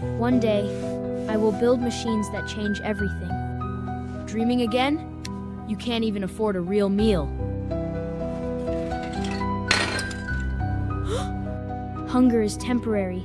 One day, I will build machines that change everything. Dreaming again? You can't even afford a real meal. Hunger is temporary.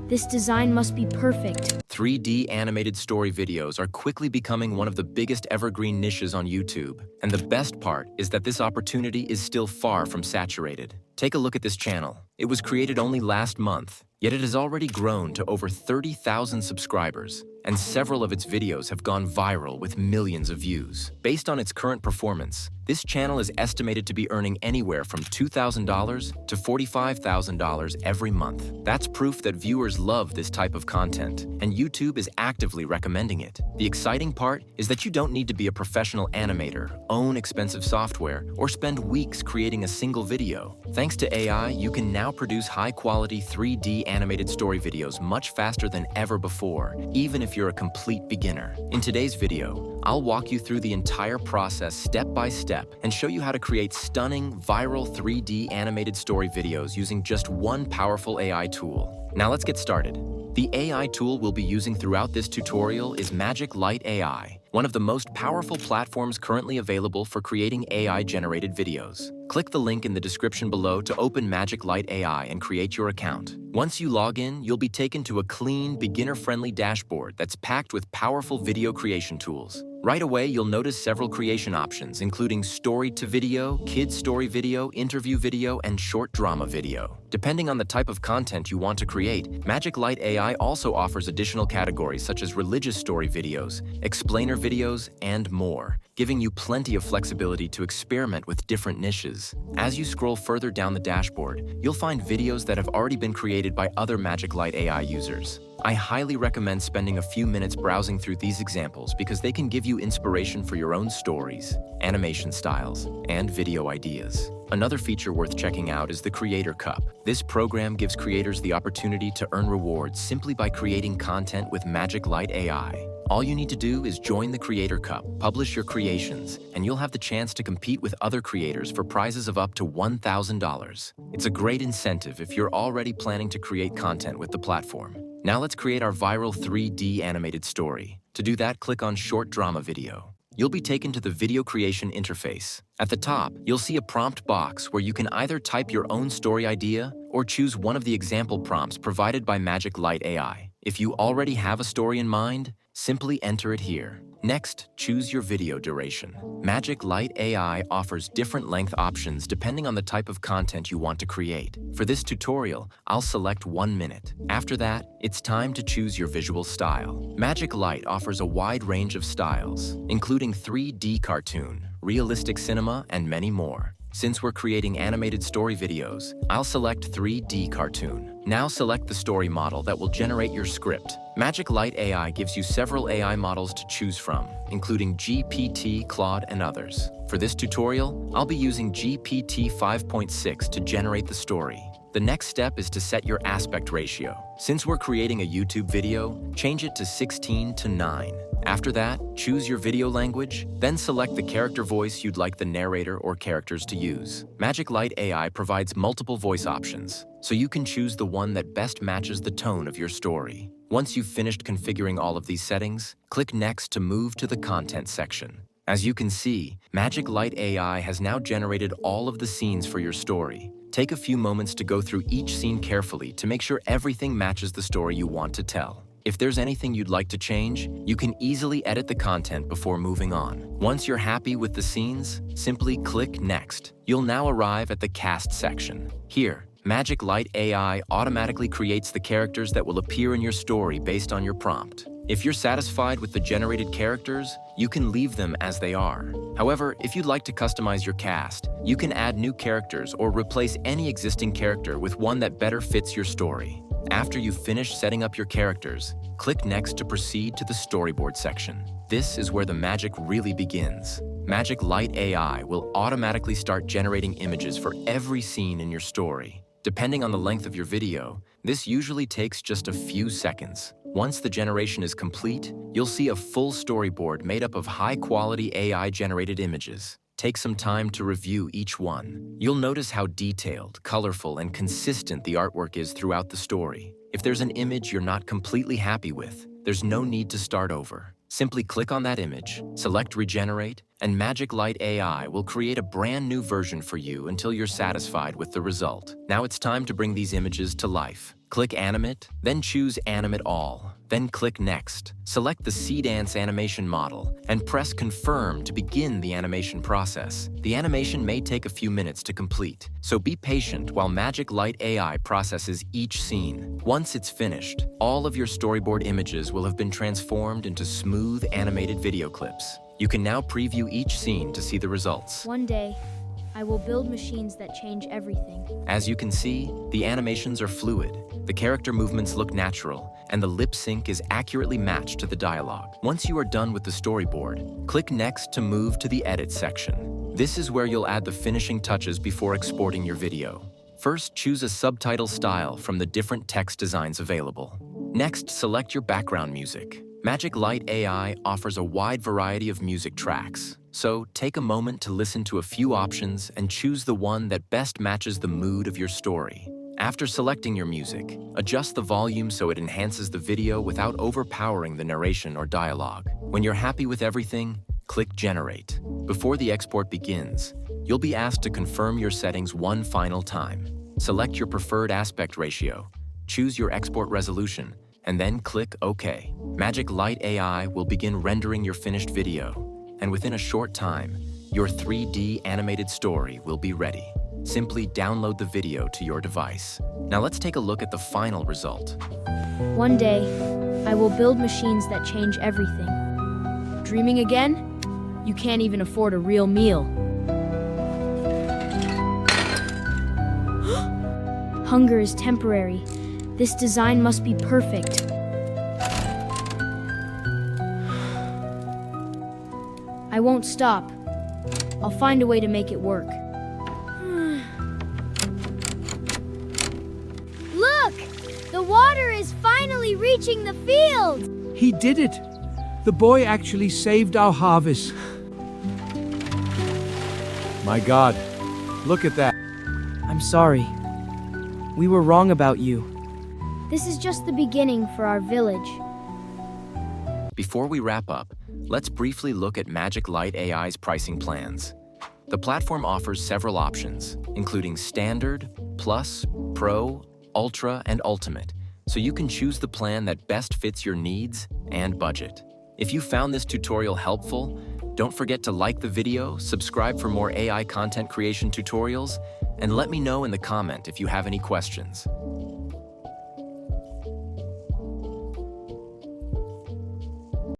This design must be perfect. 3D animated story videos are quickly becoming one of the biggest evergreen niches on YouTube. And the best part is that this opportunity is still far from saturated. Take a look at this channel. It was created only last month, yet it has already grown to over 30,000 subscribers, and several of its videos have gone viral with millions of views. Based on its current performance, this channel is estimated to be earning anywhere from $2,000 to $45,000 every month. That's proof that viewers love this type of content, and YouTube is actively recommending it. The exciting part is that you don't need to be a professional animator, own expensive software, or spend weeks creating a single video. Thanks to AI, you can now produce high-quality 3D animated story videos much faster than ever before, even if you're a complete beginner. In today's video, I'll walk you through the entire process step by step and show you how to create stunning, viral 3D animated story videos using just one powerful AI tool. Now let's get started. The AI tool we'll be using throughout this tutorial is Magic Light AI, one of the most powerful platforms currently available for creating AI-generated videos. Click the link in the description below to open Magic Light AI and create your account. Once you log in, you'll be taken to a clean, beginner-friendly dashboard that's packed with powerful video creation tools. Right away, you'll notice several creation options, including story-to-video, kids story video, interview video, and short drama video. Depending on the type of content you want to create, Magic Light AI also offers additional categories such as religious story videos, explainer videos, and more, giving you plenty of flexibility to experiment with different niches. As you scroll further down the dashboard, you'll find videos that have already been created by other Magic Light AI users. I highly recommend spending a few minutes browsing through these examples because they can give you inspiration for your own stories, animation styles, and video ideas. Another feature worth checking out is the Creator Cup. This program gives creators the opportunity to earn rewards simply by creating content with Magic Light AI. All you need to do is join the Creator Cup, publish your creations, and you'll have the chance to compete with other creators for prizes of up to $1,000. It's a great incentive if you're already planning to create content with the platform. Now let's create our viral 3D animated story. To do that, click on Short Drama Video. You'll be taken to the video creation interface. At the top, you'll see a prompt box where you can either type your own story idea or choose one of the example prompts provided by Magic Light AI. If you already have a story in mind, simply enter it here. Next, choose your video duration. Magic Light AI offers different length options depending on the type of content you want to create. For this tutorial, I'll select 1 minute. After that, it's time to choose your visual style. Magic Light offers a wide range of styles, including 3D cartoon, realistic cinema, and many more. Since we're creating animated story videos, I'll select 3D cartoon. Now select the story model that will generate your script. Magic Light AI gives you several AI models to choose from, including GPT, Claude, and others. For this tutorial, I'll be using GPT 5.6 to generate the story. The next step is to set your aspect ratio. Since we're creating a YouTube video, change it to 16:9. After that, choose your video language, then select the character voice you'd like the narrator or characters to use. Magic Light AI provides multiple voice options, so you can choose the one that best matches the tone of your story. Once you've finished configuring all of these settings, click Next to move to the content section. As you can see, Magic Light AI has now generated all of the scenes for your story. Take a few moments to go through each scene carefully to make sure everything matches the story you want to tell. If there's anything you'd like to change, you can easily edit the content before moving on. Once you're happy with the scenes, simply click Next. You'll now arrive at the Cast section. Here, Magic Light AI automatically creates the characters that will appear in your story based on your prompt. If you're satisfied with the generated characters, you can leave them as they are. However, if you'd like to customize your cast, you can add new characters or replace any existing character with one that better fits your story. After you've finished setting up your characters, click Next to proceed to the Storyboard section. This is where the magic really begins. Magic Light AI will automatically start generating images for every scene in your story. Depending on the length of your video, this usually takes just a few seconds. Once the generation is complete, you'll see a full storyboard made up of high-quality AI-generated images. Take some time to review each one. You'll notice how detailed, colorful, and consistent the artwork is throughout the story. If there's an image you're not completely happy with, there's no need to start over. Simply click on that image, select Regenerate, and Magic Light AI will create a brand new version for you until you're satisfied with the result. Now it's time to bring these images to life. Click Animate, then choose Animate All. Then click Next. Select the Sea Dance animation model and press Confirm to begin the animation process. The animation may take a few minutes to complete, so be patient while Magic Light AI processes each scene. Once it's finished, all of your storyboard images will have been transformed into smooth animated video clips. You can now preview each scene to see the results. One day, I will build machines that change everything. As you can see, the animations are fluid, the character movements look natural, and the lip sync is accurately matched to the dialogue. Once you are done with the storyboard, click Next to move to the Edit section. This is where you'll add the finishing touches before exporting your video. First, choose a subtitle style from the different text designs available. Next, select your background music. Magic Light AI offers a wide variety of music tracks, so take a moment to listen to a few options and choose the one that best matches the mood of your story. After selecting your music, adjust the volume so it enhances the video without overpowering the narration or dialogue. When you're happy with everything, click Generate. Before the export begins, you'll be asked to confirm your settings one final time. Select your preferred aspect ratio, choose your export resolution, and then click OK. Magic Light AI will begin rendering your finished video, and within a short time, your 3D animated story will be ready. Simply download the video to your device. Now let's take a look at the final result. One day, I will build machines that change everything. Dreaming again? You can't even afford a real meal. Hunger is temporary. This design must be perfect. I won't stop. I'll find a way to make it work. Look! The water is finally reaching the field! He did it! The boy actually saved our harvest. My God, look at that. I'm sorry. We were wrong about you. This is just the beginning for our village. Before we wrap up, let's briefly look at Magic Light AI's pricing plans. The platform offers several options, including Standard, Plus, Pro, Ultra, and Ultimate, so you can choose the plan that best fits your needs and budget. If you found this tutorial helpful, don't forget to like the video, subscribe for more AI content creation tutorials, and let me know in the comment if you have any questions.